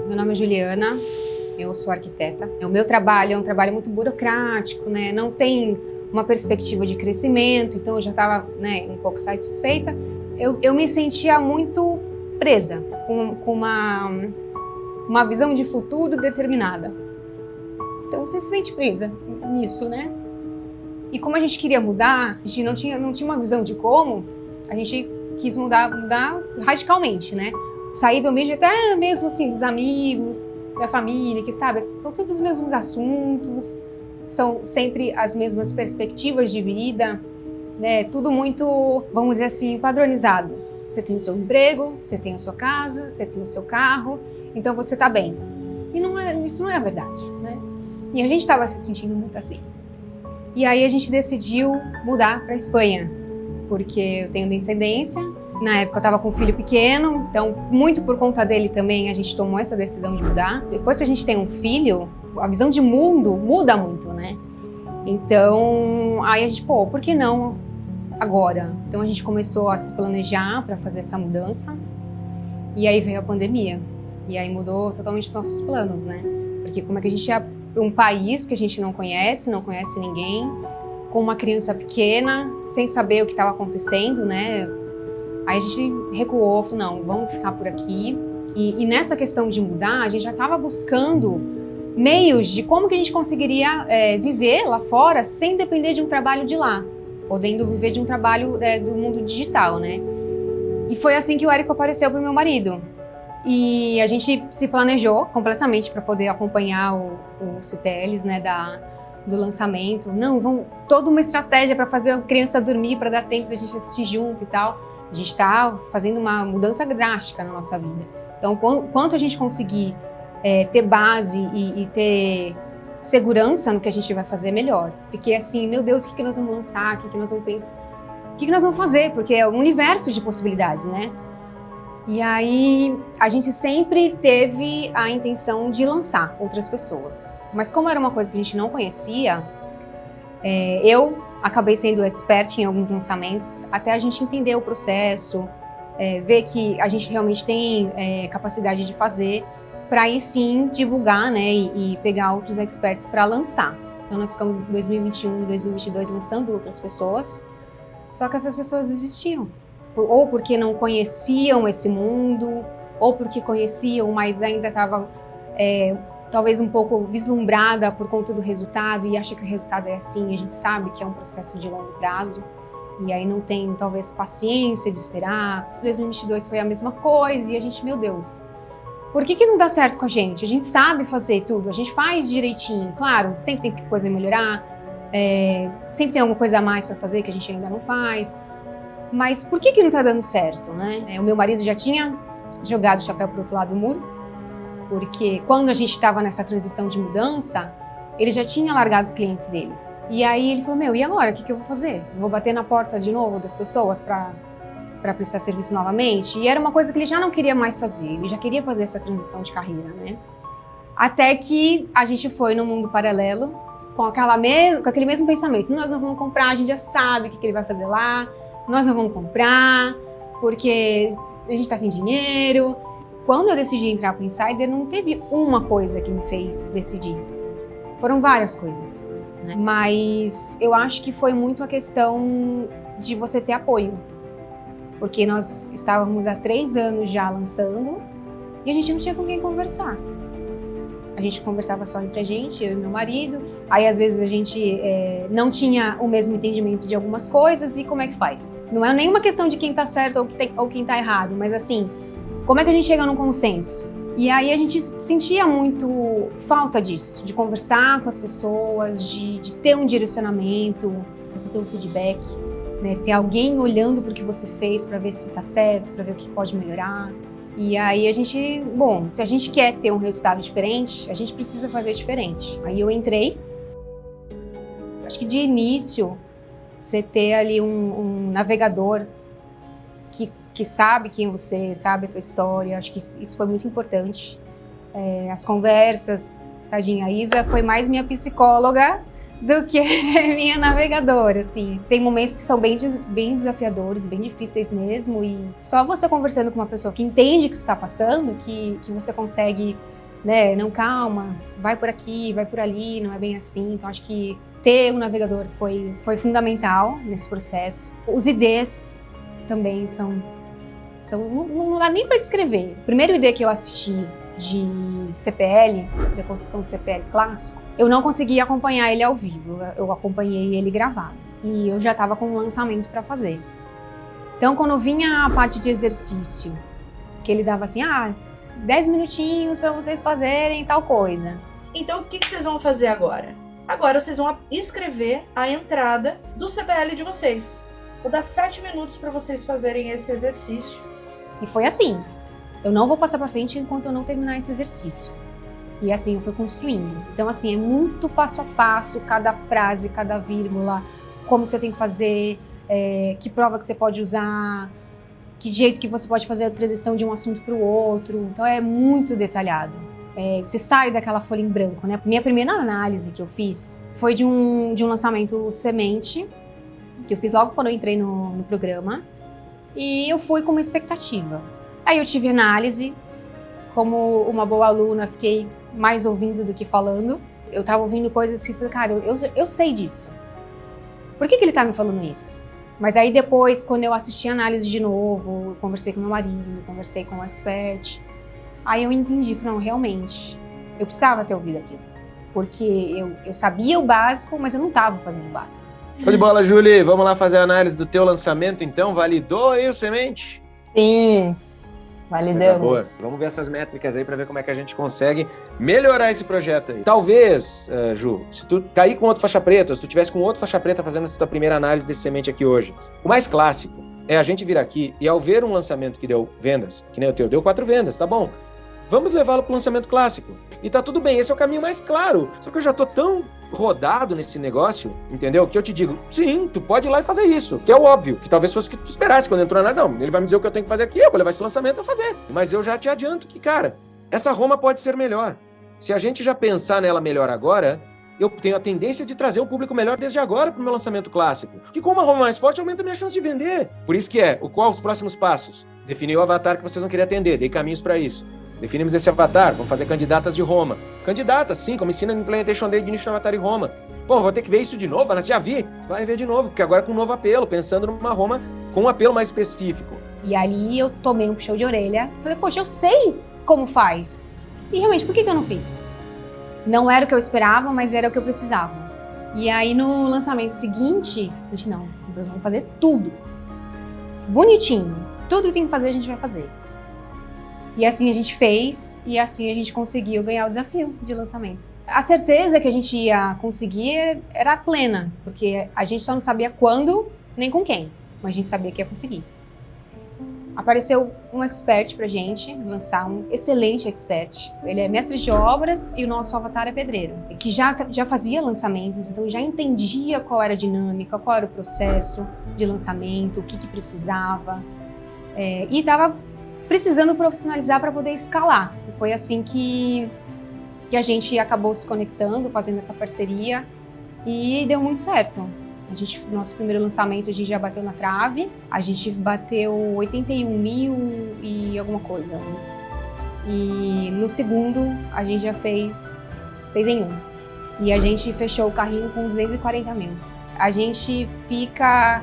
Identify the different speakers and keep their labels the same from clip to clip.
Speaker 1: Meu nome é Juliana, eu sou arquiteta. O meu trabalho é um trabalho muito burocrático, né? Não tem uma perspectiva de crescimento, então eu já estava, um pouco satisfeita. Eu me sentia muito presa, com uma visão de futuro determinada. Então você se sente presa nisso, né? E como a gente queria mudar, a gente não tinha uma visão de como, a gente quis mudar radicalmente, né? Sair do ambiente até mesmo assim dos amigos, da família, que sabe, são sempre os mesmos assuntos, são sempre as mesmas perspectivas de vida, né? Tudo muito, vamos dizer assim, padronizado. Você tem o seu emprego, você tem a sua casa, você tem o seu carro, então você tá bem. E isso não é a verdade, né? E a gente estava se sentindo muito assim. E aí a gente decidiu mudar para Espanha, porque eu tenho descendência. Na época eu estava com um filho pequeno, então muito por conta dele também a gente tomou essa decisão de mudar. Depois que a gente tem um filho, a visão de mundo muda muito, né? Então, aí a gente, por que não agora? Então a gente começou a se planejar para fazer essa mudança. E aí veio a pandemia. E aí mudou totalmente nossos planos, né? Porque como é que a gente ia para um país que a gente não conhece ninguém, com uma criança pequena, sem saber o que estava acontecendo, né? Aí a gente recuou, falou, não, vamos ficar por aqui. E nessa questão de mudar, a gente já estava buscando meios de como que a gente conseguiria viver lá fora sem depender de um trabalho de lá, podendo viver de um trabalho do mundo digital, né? E foi assim que o Érico apareceu para o meu marido. E a gente se planejou completamente para poder acompanhar o CPLs, né, do lançamento. Não, toda uma estratégia para fazer a criança dormir, para dar tempo da gente assistir junto e tal. A gente está fazendo uma mudança drástica na nossa vida. Então, quanto a gente conseguir ter base e ter segurança no que a gente vai fazer, melhor. Porque assim, meu Deus, o que nós vamos lançar? O que nós vamos pensar? O que nós vamos fazer? Porque é um universo de possibilidades, né? E aí, a gente sempre teve a intenção de lançar outras pessoas. Mas como era uma coisa que a gente não conhecia, eu acabei sendo expert em alguns lançamentos, até a gente entender o processo, ver que a gente realmente tem capacidade de fazer, para aí sim divulgar, né, e pegar outros experts para lançar. Então nós ficamos em 2021 e 2022 lançando outras pessoas, só que essas pessoas existiam. Ou porque não conheciam esse mundo, ou porque conheciam, mas ainda estava talvez um pouco vislumbrada por conta do resultado e acha que o resultado é assim, a gente sabe que é um processo de longo prazo e aí não tem talvez paciência de esperar. 2022 foi a mesma coisa e a gente, meu Deus, por que não dá certo com a gente? A gente sabe fazer tudo, a gente faz direitinho, claro, sempre tem coisa a melhorar, sempre tem alguma coisa a mais para fazer que a gente ainda não faz. Mas por que não tá dando certo, né? O meu marido já tinha jogado o chapéu pro outro lado do muro, porque quando a gente estava nessa transição de mudança, ele já tinha largado os clientes dele. E aí ele falou, e agora? O que eu vou fazer? Vou bater na porta de novo das pessoas para prestar serviço novamente? E era uma coisa que ele já não queria mais fazer, ele já queria fazer essa transição de carreira, né? Até que a gente foi no mundo paralelo, com aquele mesmo pensamento. Nós não vamos comprar, a gente já sabe o que ele vai fazer lá. Nós não vamos comprar, porque a gente está sem dinheiro. Quando eu decidi entrar para o Insider, não teve uma coisa que me fez decidir. Foram várias coisas, né? Mas eu acho que foi muito a questão de você ter apoio. Porque nós estávamos há 3 anos já lançando e a gente não tinha com quem conversar. A gente conversava só entre a gente, eu e meu marido. Aí, às vezes, a gente não tinha o mesmo entendimento de algumas coisas. E como é que faz? Não é nenhuma questão de quem tá certo ou quem tá errado. Mas, assim, como é que a gente chega num consenso? E aí, a gente sentia muito falta disso. De conversar com as pessoas, de ter um direcionamento, você ter um feedback, né? Ter alguém olhando pro que você fez para ver se tá certo, para ver o que pode melhorar. E aí a gente, se a gente quer ter um resultado diferente, a gente precisa fazer diferente. Aí eu entrei. Acho que de início, você ter ali um navegador que sabe quem você, sabe a tua história, acho que isso foi muito importante. As conversas, tadinha, a Isa foi mais minha psicóloga do que minha navegadora, assim. Tem momentos que são bem desafiadores, bem difíceis mesmo, e só você conversando com uma pessoa que entende o que você está passando, que você consegue né? Não, calma, vai por aqui, vai por ali, não é bem assim. Então, acho que ter um navegador foi fundamental nesse processo. Os IDs também não dá nem para descrever. O primeiro ID que eu assisti de CPL, da construção de CPL clássico, eu não consegui acompanhar ele ao vivo, eu acompanhei ele gravado. E eu já estava com um lançamento para fazer. Então, quando vinha a parte de exercício, que ele dava assim, 10 minutinhos para vocês fazerem tal coisa.
Speaker 2: Então, o que vocês vão fazer agora? Agora vocês vão escrever a entrada do CPL de vocês. Vou dar 7 minutos para vocês fazerem esse exercício.
Speaker 1: E foi assim. Eu não vou passar para frente enquanto eu não terminar esse exercício. E assim eu fui construindo. Então, assim, é muito passo a passo, cada frase, cada vírgula, como você tem que fazer, que prova que você pode usar, que jeito que você pode fazer a transição de um assunto para o outro. Então, é muito detalhado. Você sai daquela folha em branco, né? Minha primeira análise que eu fiz foi de um lançamento semente, que eu fiz logo quando eu entrei no programa. E eu fui com uma expectativa. Aí eu tive análise, como uma boa aluna, fiquei mais ouvindo do que falando. Eu tava ouvindo coisas que falei, cara, eu sei disso. Por que ele tá me falando isso? Mas aí depois, quando eu assisti a análise de novo, conversei com meu marido, conversei com o expert, aí eu entendi, falei, não, realmente, eu precisava ter ouvido aquilo. Porque eu sabia o básico, mas eu não tava fazendo o básico.
Speaker 3: Show de bola, Julie. Vamos lá fazer a análise do teu lançamento, então. Validou aí o semente?
Speaker 4: Sim, validamos.
Speaker 3: Boa. Vamos ver essas métricas aí para ver como é que a gente consegue melhorar esse projeto aí. Talvez, Ju, se tu cair com outro faixa preta, se tu tivesse com outro faixa preta fazendo essa tua primeira análise desse semente aqui hoje, o mais clássico é a gente vir aqui e ao ver um lançamento que deu vendas, que nem o teu, deu 4 vendas, tá bom? Vamos levá-lo para o lançamento clássico. E tá tudo bem, esse é o caminho mais claro. Só que eu já tô tão rodado nesse negócio, entendeu? Que eu te digo, sim, tu pode ir lá e fazer isso, que é o óbvio, que talvez fosse o que tu esperasse quando entrou na... Não, ele vai me dizer o que eu tenho que fazer aqui, eu vou levar esse lançamento a fazer. Mas eu já te adianto que, cara, essa Roma pode ser melhor. Se a gente já pensar nela melhor agora, eu tenho a tendência de trazer um público melhor desde agora para o meu lançamento clássico. Que com uma Roma mais forte, aumenta a minha chance de vender. Por isso que qual os próximos passos? Definir o avatar que vocês vão querer atender, dei caminhos para isso. Definimos esse avatar, vamos fazer candidatas de Roma. Candidatas, sim, como ensina no Implementation Day de início de avatar em Roma. Pô, vou ter que ver isso de novo, Vanessa, já vi. Vai ver de novo, porque agora com um novo apelo, pensando numa Roma com um apelo mais específico.
Speaker 1: E ali eu tomei um puxão de orelha. Falei, poxa, eu sei como faz. E realmente, por que eu não fiz? Não era o que eu esperava, mas era o que eu precisava. E aí no lançamento seguinte, a gente, não, nós vamos fazer tudo. Bonitinho. Tudo que tem que fazer, a gente vai fazer. E assim a gente fez, e assim a gente conseguiu ganhar o desafio de lançamento. A certeza que a gente ia conseguir era plena, porque a gente só não sabia quando nem com quem, mas a gente sabia que ia conseguir. Apareceu um expert pra gente lançar, um excelente expert. Ele é mestre de obras e o nosso avatar é pedreiro, que já fazia lançamentos, então já entendia qual era a dinâmica, qual era o processo de lançamento, o que precisava, e estava precisando profissionalizar para poder escalar. E foi assim que a gente acabou se conectando, fazendo essa parceria e deu muito certo. Nosso primeiro lançamento a gente já bateu na trave, a gente bateu 81 mil e alguma coisa. E no segundo a gente já fez 6 em 1. E a gente fechou o carrinho com 240 mil. A gente fica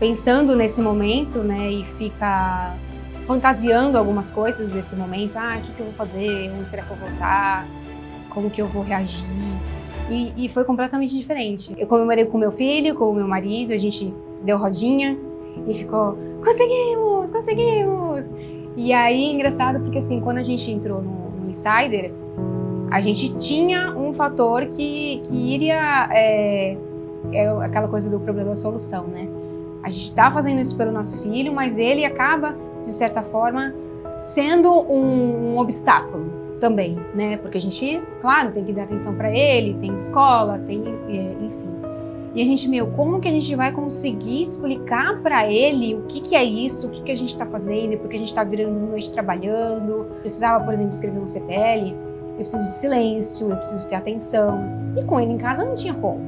Speaker 1: pensando nesse momento, né, e fica fantasiando algumas coisas desse momento. O que eu vou fazer? Onde será que eu vou estar? Como que eu vou reagir? E foi completamente diferente. Eu comemorei com meu filho, com o meu marido, a gente deu rodinha e ficou, conseguimos, conseguimos! E aí, engraçado, porque assim, quando a gente entrou no Insider, a gente tinha um fator que iria, aquela coisa do problema-solução, né? A gente está fazendo isso pelo nosso filho, mas ele acaba, de certa forma, sendo um obstáculo também, né? Porque a gente, claro, tem que dar atenção para ele, tem escola, tem, enfim. E a gente, como que a gente vai conseguir explicar para ele o que é isso, o que a gente está fazendo, porque a gente está virando noite trabalhando. Precisava, por exemplo, escrever um CPL, eu preciso de silêncio, eu preciso ter atenção. E com ele em casa não tinha como.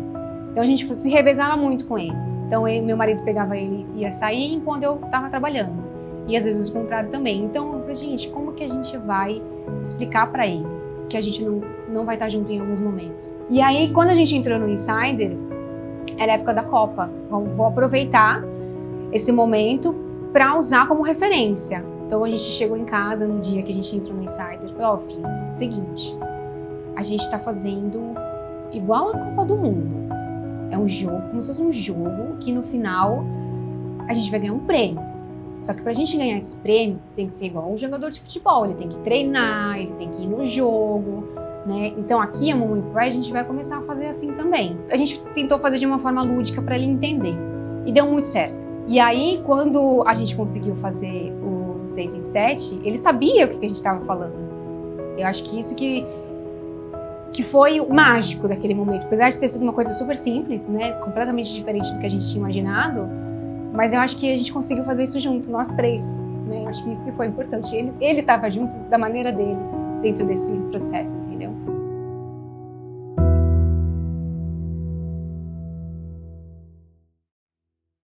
Speaker 1: Então a gente se revezava muito com ele. Então meu marido pegava ele e ia sair enquanto eu estava trabalhando. e às vezes o contrário também. Então, eu falei, gente, como que a gente vai explicar para ele que a gente não vai estar junto em alguns momentos? E aí, quando a gente entrou no Insider, era a época da Copa. Vou aproveitar esse momento para usar como referência. Então, a gente chegou em casa no dia que a gente entrou no Insider e falou, filho, seguinte, a gente tá fazendo igual a Copa do Mundo. É um jogo, como se fosse um jogo que no final a gente vai ganhar um prêmio. Só que pra gente ganhar esse prêmio, tem que ser igual um jogador de futebol. Ele tem que treinar, ele tem que ir no jogo, né? Então aqui a Mommy Pride a gente vai começar a fazer assim também. A gente tentou fazer de uma forma lúdica pra ele entender. E deu muito certo. E aí, quando a gente conseguiu fazer o 6 em 7, ele sabia o que a gente tava falando. Eu acho que isso que foi o mágico daquele momento. Apesar de ter sido uma coisa super simples, né? Completamente diferente do que a gente tinha imaginado. Mas eu acho que a gente conseguiu fazer isso junto, nós três, né? Acho que isso que foi importante. Ele estava junto da maneira dele, dentro desse processo, entendeu?